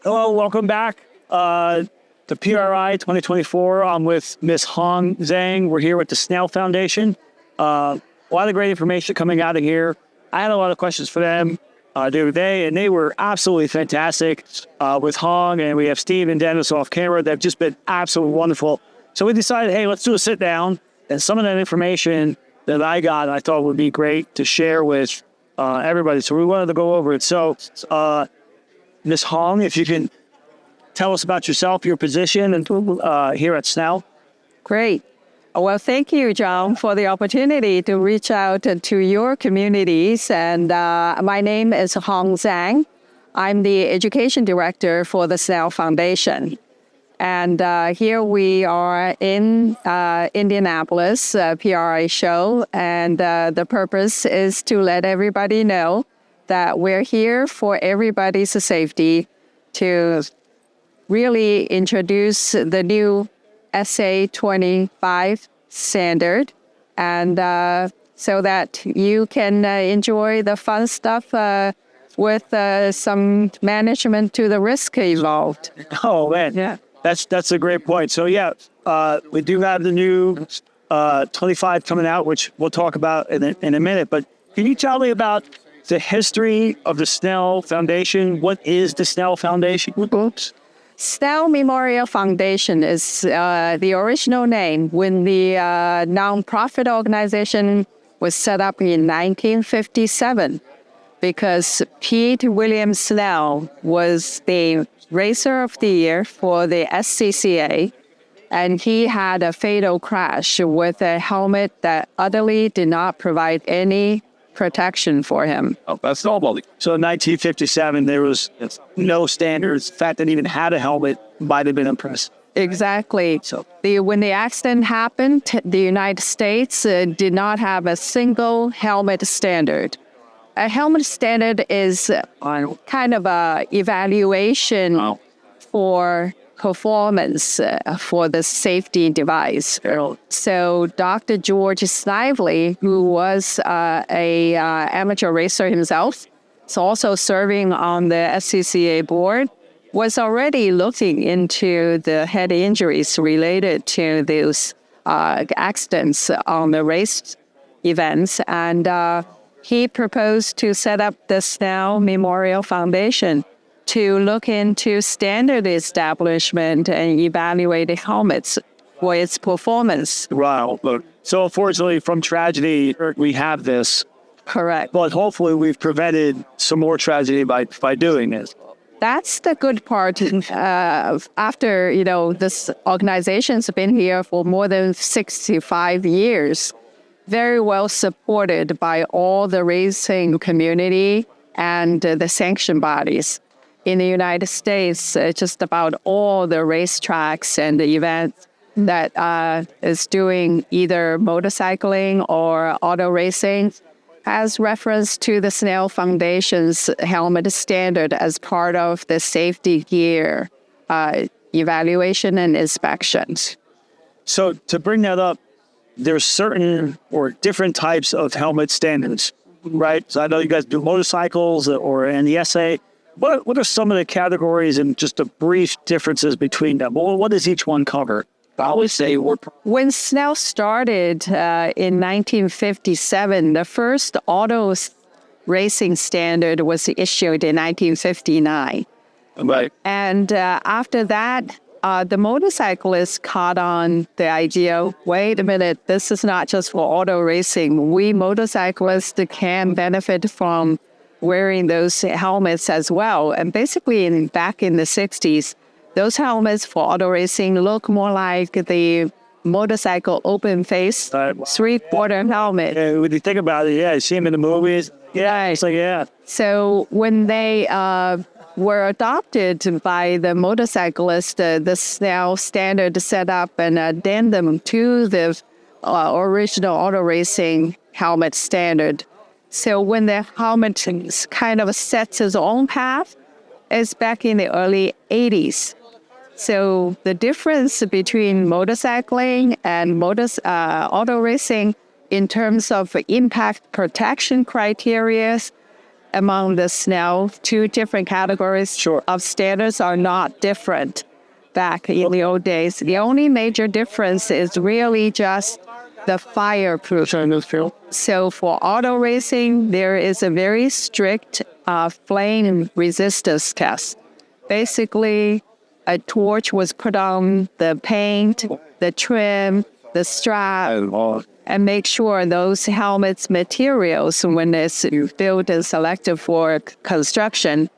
Hello, welcome back to PRI2024. I'm with Miss Zhang. We're here with the Snell Foundation. A lot of great information coming out of here. I had a lot of questions for them the other day, and they were absolutely fantastic with Hong, and we have Steve and Dennis off camera. They've just been absolutely wonderful. So we decided, hey, let's do a sit down, and some of that information that I got, I thought would be great to share with everybody. So we wanted to go over it. So Ms. Hong, if you can tell us about yourself, your position, and here at Snell. Great. Well, thank you, Zhang, for the opportunity to reach out to your communities. And my name is Hong Zhang. I'm the Education Director for the Snell Foundation. And here we are in Indianapolis, PRI show. And the purpose is to let everybody know that we're here for everybody's safety to really introduce the new SA2025 standard, and so that you can enjoy the fun stuff with some management to the risk involved. Oh, man. Yeah. That's a great point. So, yeah, we do have the new 25 coming out, which we'll talk about in a minute. But can you tell me about the history of the Snell Foundation? What is the Snell Foundation? Oops. Snell Memorial Foundation is the original name when the nonprofit organization was set up in 1957, because Pete William Snell was the Racer of the Year for the SCCA, and he had a fatal crash with a helmet that utterly did not provide any protection for him. Oh, that's normal. So in 1957, there was no standards. The fact that he even had a helmet might have been impressive. Exactly. So when the accident happened, the United States did not have a single helmet standard. A helmet standard is kind of a evaluation for performance for the safety device. So Dr. George Snively, who was a amateur racer himself, is also serving on the SCCA board, was already looking into the head injuries related to those accidents on the race events. And he proposed to set up the Snell Memorial Foundation to look into standard establishment and evaluate the helmets for its performance. Wow. Look, so unfortunately, from tragedy, we have this. Correct. But hopefully we've prevented some more tragedy by doing this. That's the good part. After, this organization's been here for more than 65 years, very well supported by all the racing community and the sanction bodies. In the United States, just about all the racetracks and the events that is doing either motorcycling or auto racing has reference to the Snell Foundation's helmet standard as part of the safety gear evaluation and inspections. So to bring that up, there's certain or different types of helmet standards, right? So I know you guys do motorcycles or in the SA. What are some of the categories and just the brief differences between them? What does each one cover? I always say when Snell started in 1957, the first auto racing standard was issued in 1959. Right. And after that, the motorcyclists caught on the idea, wait a minute, this is not just for auto racing. We motorcyclists can benefit from wearing those helmets as well. And basically, back in the 60s, those helmets for auto racing look more like the motorcycle open face, three-quarter helmet. Yeah, when you think about it, yeah, you see them in the movies. Yeah, it's like, yeah. So when they were adopted by the motorcyclists, the Snell standard set up an addendum to the original auto racing helmet standard. So when the helmet kind of sets its own path, it's back in the early 80s. So the difference between motorcycling and auto racing in terms of impact protection criteria among the Snell, two different categories Sure. of standards are not different back in the old days. The only major difference is really just the fireproof. So for auto racing, there is a very strict flame resistance test. Basically, a torch was put on the paint, the trim, the strap, and make sure those helmets materials, when it's built and selected for construction,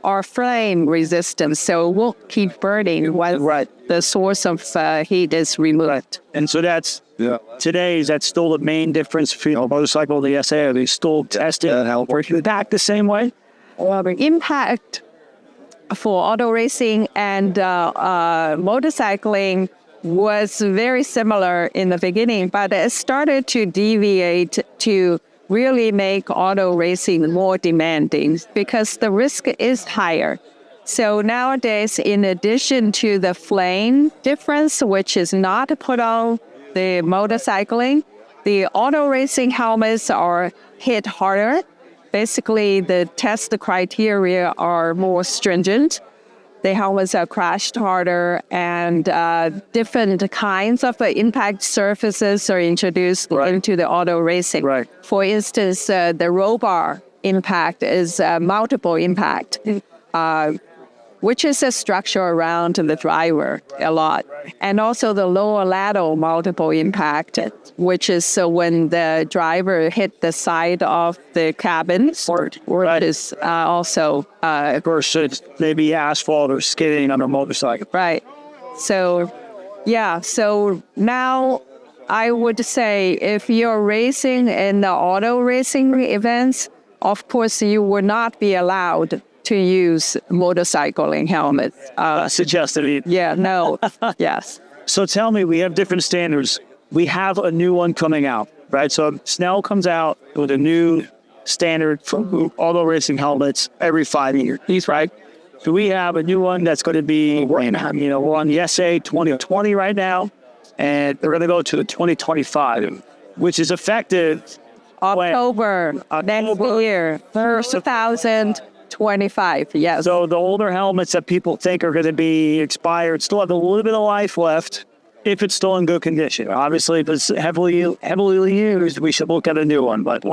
are flame resistant, so it won't keep burning when the source of heat is removed. And so that's that's still the main difference between a motorcycle and the SA. Are they still tested working back the same way? Well, the impact for auto racing and motorcycling was very similar in the beginning, but it started to deviate to really make auto racing more demanding because the risk is higher. So nowadays, in addition to the flame difference, which is not put on the motorcycling, the auto racing helmets are hit harder. Basically, the test criteria are more stringent. The helmets are crashed harder, and different kinds of impact surfaces are introduced into the auto racing. For instance, the roll bar impact is multiple impact, which is a structure around the driver a lot. And also the lower lateral multiple impact, which is when the driver hit the side of the cabin, which is also... versus maybe asphalt or skidding on a motorcycle. Right. So, so now I would say if you're racing in the auto racing events, of course you would not be allowed to use motorcycling helmets. Suggested. Yeah, no, yes. So tell me, we have different standards. We have a new one coming out, right? So Snell comes out with a new standard for auto racing helmets every 5 years, right? So we have a new one that's going to be, we're on the SA2020 right now, and they're going to go to the 2025, which is effective October next year, 2025, yes. So the older helmets that people think are going to be expired still have a little bit of life left if it's still in good condition. Obviously, if it's heavily used, we should look at a new one. But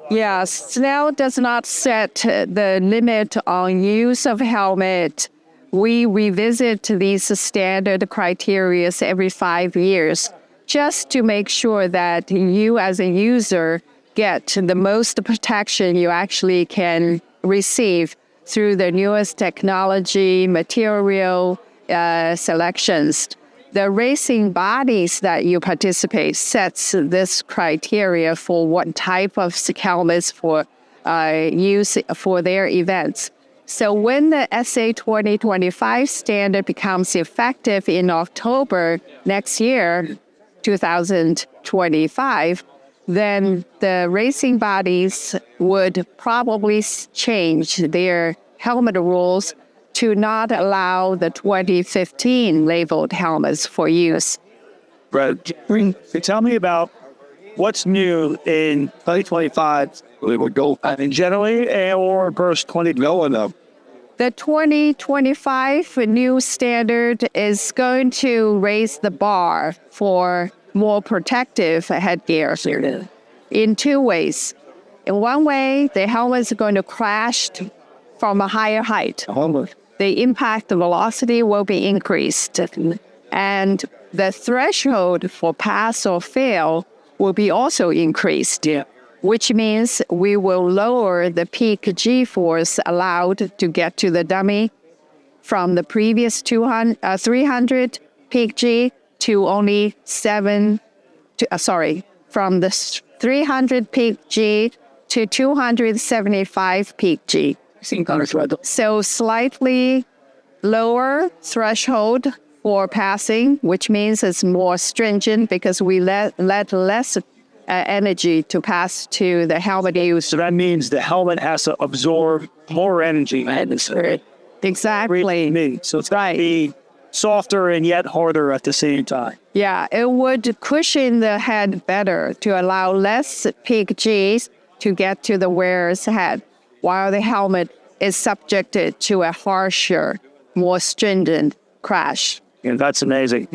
yes, Snell does not set the limit on use of helmet. We revisit these standard criteria every 5 years just to make sure that you as a user get the most protection you actually can receive through the newest technology, material selections. The racing bodies that you participate sets this criteria for what type of helmets for use for their events. So when the SA2025 standard becomes effective in October next year, 2025, then the racing bodies would probably change their helmet rules to not allow the 2015 labeled helmets for use. Right. Tell me about what's new in 2025 generally or versus 2020. The 2025 new standard is going to raise the bar for more protective headgear in two ways. In one way, the helmet is going to crash from a higher height. The impact velocity will be increased, and the threshold for pass or fail will be also increased, which means we will lower the peak G-force allowed to get to the dummy from the previous 300 peak G to only from the 300 peak G to 275 peak G. So slightly lower threshold for passing, which means it's more stringent because we let less energy to pass to the helmet use. So that means the helmet has to absorb more energy. Exactly. So it's going to be softer and yet harder at the same time. Yeah, it would cushion the head better to allow less peak Gs to get to the wearer's head. while the helmet is subjected to a harsher, more stringent crash. Yeah, that's amazing.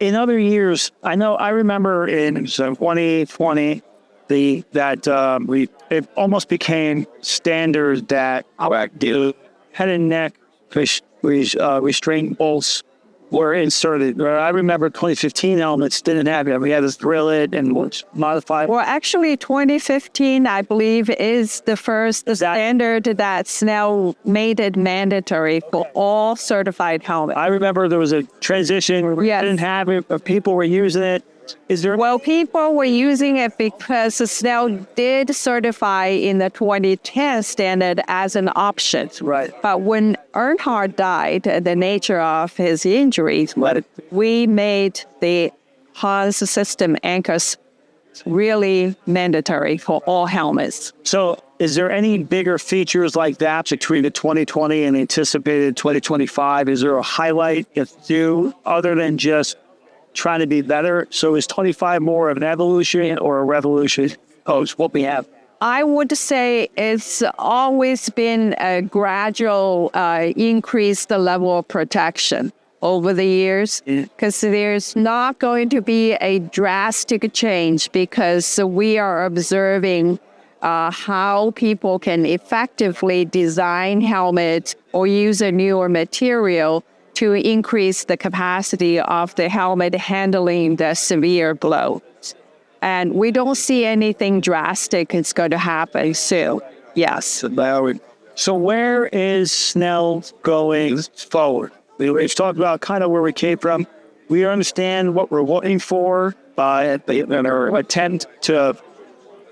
In other years, I remember in 2020, it almost became standard that head and neck restraint bolts were inserted. I remember 2015 helmets didn't have it. We had to drill it and modify it. Well, actually, 2015, I believe, is the first standard that Snell made it mandatory for all certified helmets. I remember there was a transition where we didn't have it, but people were using it. Well, people were using it because Snell did certify in the 2010 standard as an option. Right. But when Earnhardt died, the nature of his injuries, we made the Hans system anchors really mandatory for all helmets. So is there any bigger features like that between the 2020 and anticipated 2025? Is there a highlight other than just trying to be better? So is 25 more of an evolution or a revolution post what we have? I would say it's always been a gradual increase the level of protection over the years, because there's not going to be a drastic change, because we are observing how people can effectively design helmets or use a newer material to increase the capacity of the helmet handling the severe blows. And we don't see anything drastic is going to happen soon. Yes. So where is Snell going forward? We've talked about kind of where we came from. We understand what we're looking for by our attempt to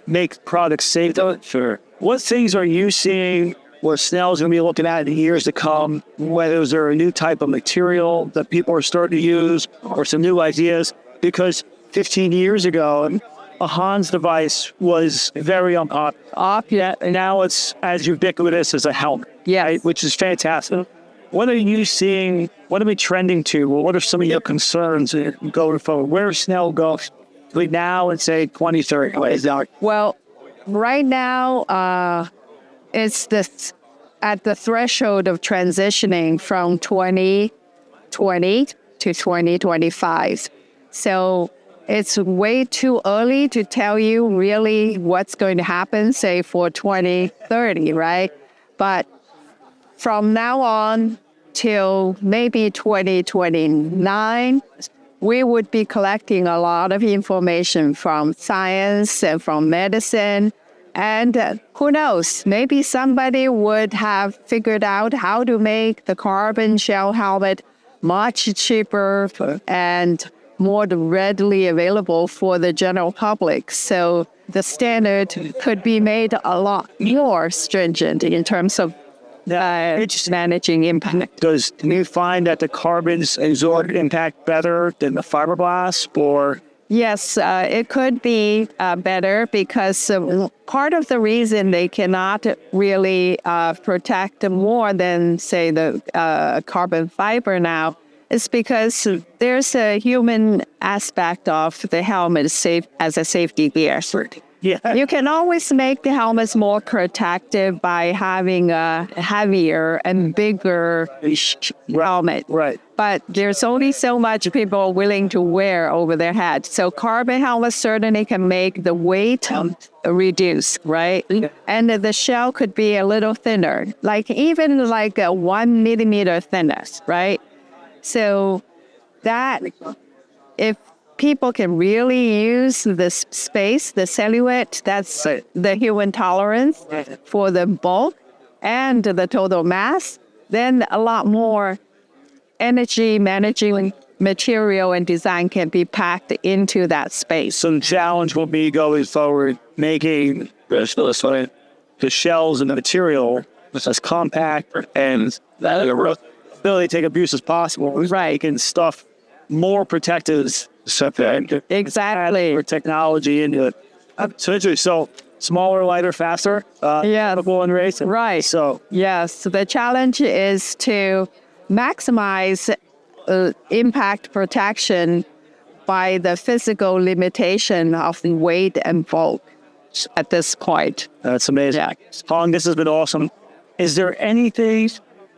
make products safer. Sure. What things are you seeing where Snell's going to be looking at in the years to come? Whether is there a new type of material that people are starting to use or some new ideas? Because 15 years ago, a Hans device was very unpopular. And now it's as ubiquitous as a helmet, right? Which is fantastic. What are you seeing? What are we trending to? What are some of your concerns going forward? Where is Snell going between now and, say, 2030? Well, right now, it's at the threshold of transitioning from 2020 to 2025. So it's way too early to tell you really what's going to happen, say, for 2030, right? But from now on till maybe 2029, we would be collecting a lot of information from science and from medicine. And who knows, maybe somebody would have figured out how to make the carbon shell helmet much cheaper and more readily available for the general public. So the standard could be made a lot more stringent in terms of managing impact. Do you find that the carbons absorb impact better than the fiberglass, or? Yes, it could be better, because part of the reason they cannot really protect more than, say, the carbon fiber now is because there's a human aspect of the helmet as a safety gear. Yeah. You can always make the helmets more protective by having a heavier and bigger helmet. Right. But there's only so much people are willing to wear over their head. So carbon helmets certainly can make the weight reduce, right? Yeah. And the shell could be a little thinner, even a 1 millimeter thinness, right? So that, if people can really use this space, the silhouette, that's the human tolerance for the bulk and the total mass, then a lot more energy managing material and design can be packed into that space. So the challenge will be going forward, making the shells and the material as compact and that ability to take abuse as possible. Right. And stuff more protective. Exactly. For technology into it. So smaller, lighter, faster. Capable in racing. Right. So yes, the challenge is to maximize impact protection by the physical limitation of the weight and bulk. at this point. That's amazing. Yeah. Hong, this has been awesome. Is there anything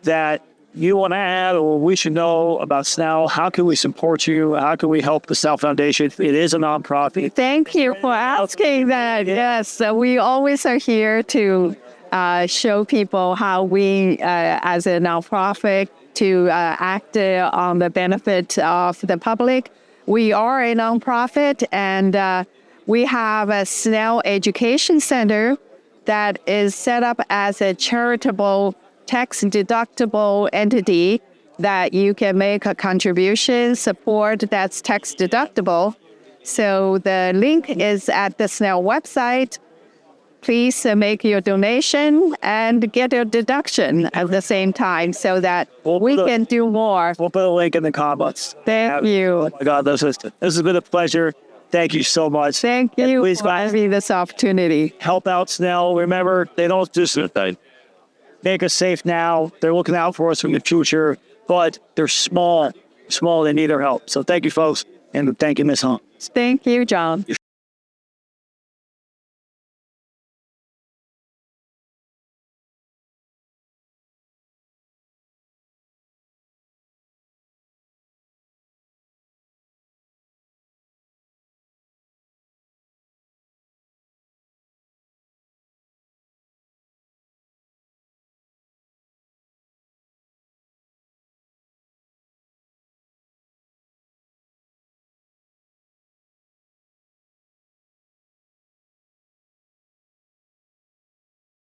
that you want to add or we should know about Snell? How can we support you? How can we help the Snell Foundation? It is a nonprofit. Thank you for asking that. Yes, so we always are here to show people how we, as a nonprofit, to act on the benefit of the public. We are a nonprofit, and we have a Snell Education Center that is set up as a charitable tax-deductible entity that you can make a contribution, support that's tax-deductible. So the link is at the Snell website. Please make your donation and get your deduction at the same time so that we can do more. We'll put a link in the comments. Thank you. Oh my God, this has been a pleasure. Thank you so much. Thank you Please, for guys, having this opportunity. help out Snell. Remember, they don't just make us safe now. They're looking out for us in the future, but they're small. They need our help. So thank you, folks, and thank you, Ms. Hunt. Thank you, John.